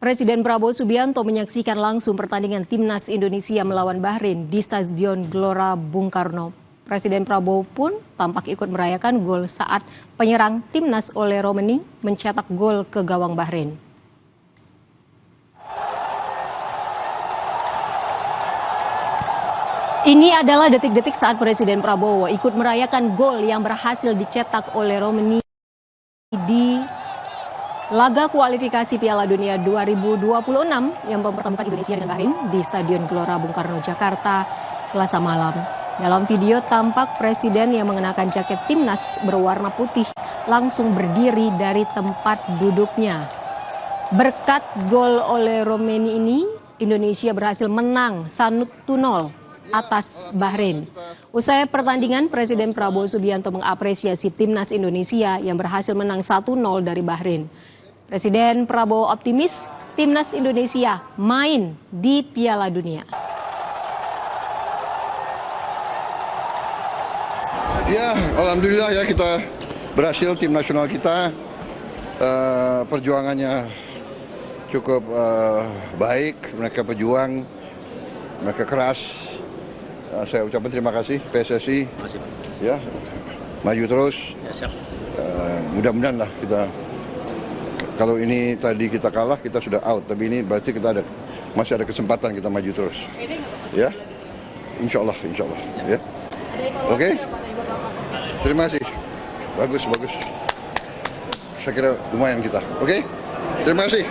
Presiden Prabowo Subianto menyaksikan langsung pertandingan Timnas Indonesia melawan Bahrain di Stadion Gelora Bung Karno. Presiden Prabowo pun tampak ikut merayakan gol saat penyerang Timnas Ole Romeni mencetak gol ke gawang Bahrain. Ini adalah detik-detik saat Presiden Prabowo ikut merayakan gol yang berhasil dicetak oleh Romeni di laga kualifikasi Piala Dunia 2026 yang mempertemukan Indonesia dengan Bahrain di Stadion Gelora Bung Karno, Jakarta, Selasa malam. Dalam video tampak Presiden yang mengenakan jaket timnas berwarna putih langsung berdiri dari tempat duduknya. Berkat gol oleh Romeni ini, Indonesia berhasil menang 1-0 atas Bahrain. Usai pertandingan, Presiden Prabowo Subianto mengapresiasi Timnas Indonesia yang berhasil menang 1-0 dari Bahrain. Presiden Prabowo optimis Timnas Indonesia main di Piala Dunia. Ya, alhamdulillah ya kita berhasil, tim nasional kita perjuangannya cukup baik, mereka pejuang, mereka keras. Saya ucapkan terima kasih PSSI, ya maju terus. Mudah-mudahan lah kita. Kalau ini tadi kita kalah, kita sudah out. Tapi ini berarti kita masih ada kesempatan kita maju terus. Ya, insya Allah. Ya. Oke. Terima kasih. Bagus. Saya kira lumayan kita. Oke. Terima kasih.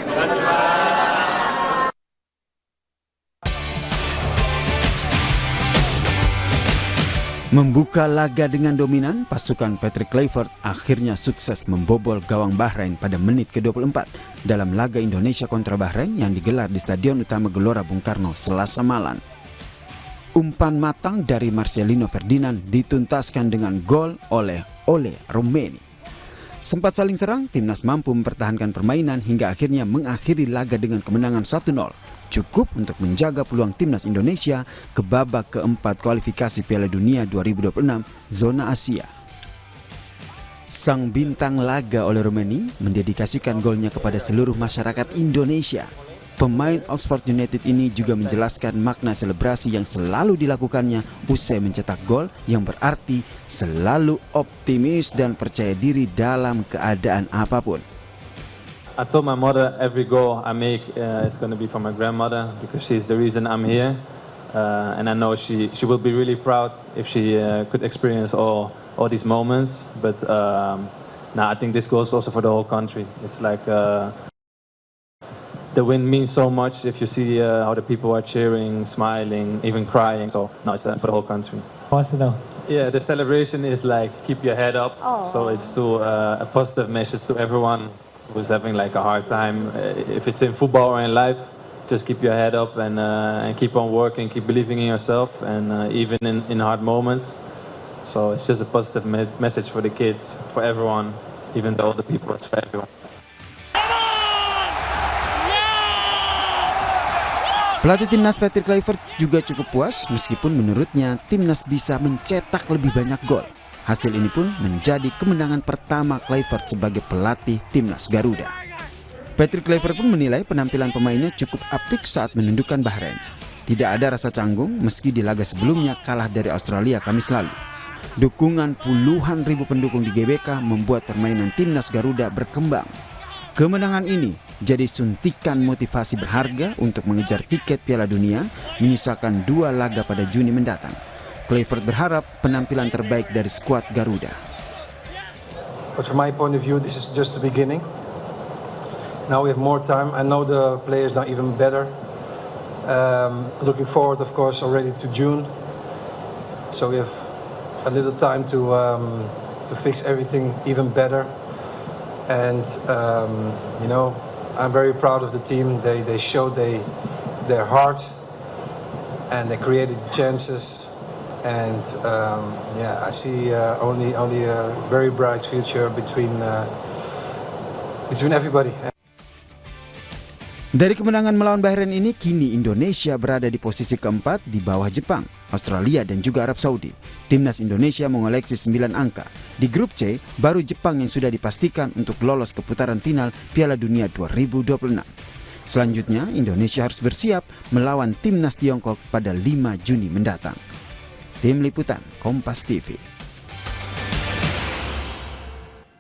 Membuka laga dengan dominan, pasukan Patrick Kluivert akhirnya sukses membobol gawang Bahrain pada menit ke-24 dalam laga Indonesia kontra Bahrain yang digelar di Stadion Utama Gelora Bung Karno Selasa malam. Umpan matang dari Marcelino Ferdinand dituntaskan dengan gol oleh Ole Romeni. Sempat saling serang, timnas mampu mempertahankan permainan hingga akhirnya mengakhiri laga dengan kemenangan 1-0. Cukup untuk menjaga peluang timnas Indonesia ke babak keempat kualifikasi Piala Dunia 2026 zona Asia. Sang bintang laga Ole Romeni mendedikasikan golnya kepada seluruh masyarakat Indonesia. Pemain Oxford United ini juga menjelaskan makna selebrasi yang selalu dilakukannya usai mencetak gol yang berarti selalu optimis dan percaya diri dalam keadaan apapun. I told my mother every goal I make is going to be for my grandmother because she's the reason I'm here, and I know she will be really proud if she could experience all these moments. But now I think this goes also for the whole country. It's like the win means so much if you see how the people are cheering, smiling, even crying. So no, it's for the whole country. What's it though? Yeah, the celebration is like keep your head up. So it's to a positive message to everyone who's having like a hard time. If it's in football or in life, just keep your head up and keep on working, keep believing in yourself, and even in hard moments. So it's just a positive message for the kids, for everyone, even though the people, it's for everyone. Pelatih timnas Patrick Kluivert juga cukup puas meskipun menurutnya timnas bisa mencetak lebih banyak gol. Hasil ini pun menjadi kemenangan pertama Kluivert sebagai pelatih timnas Garuda. Patrick Kluivert pun menilai penampilan pemainnya cukup apik saat menundukkan Bahrain. Tidak ada rasa canggung meski di laga sebelumnya kalah dari Australia Kamis lalu. Dukungan puluhan ribu pendukung di GBK membuat permainan timnas Garuda berkembang. Kemenangan ini jadi suntikan motivasi berharga untuk mengejar tiket Piala Dunia, menyisakan 2 laga pada Juni mendatang. Kluivert berharap penampilan terbaik dari skuad Garuda. But from my point of view, this is just the beginning. Now we have more time. I know the players now even better. Looking forward, of course, already to June. So we have a little time to fix everything even better. And you know, I'm very proud of the team. They showed their heart, and they created chances. And yeah, I see only a very bright future between everybody. Dari kemenangan melawan Bahrain ini, kini Indonesia berada di posisi keempat di bawah Jepang, Australia dan juga Arab Saudi. Timnas Indonesia mengoleksi 9 angka. Di grup C, baru Jepang yang sudah dipastikan untuk lolos ke putaran final Piala Dunia 2026. Selanjutnya, Indonesia harus bersiap melawan timnas Tiongkok pada 5 Juni mendatang. Tim Liputan Kompas TV.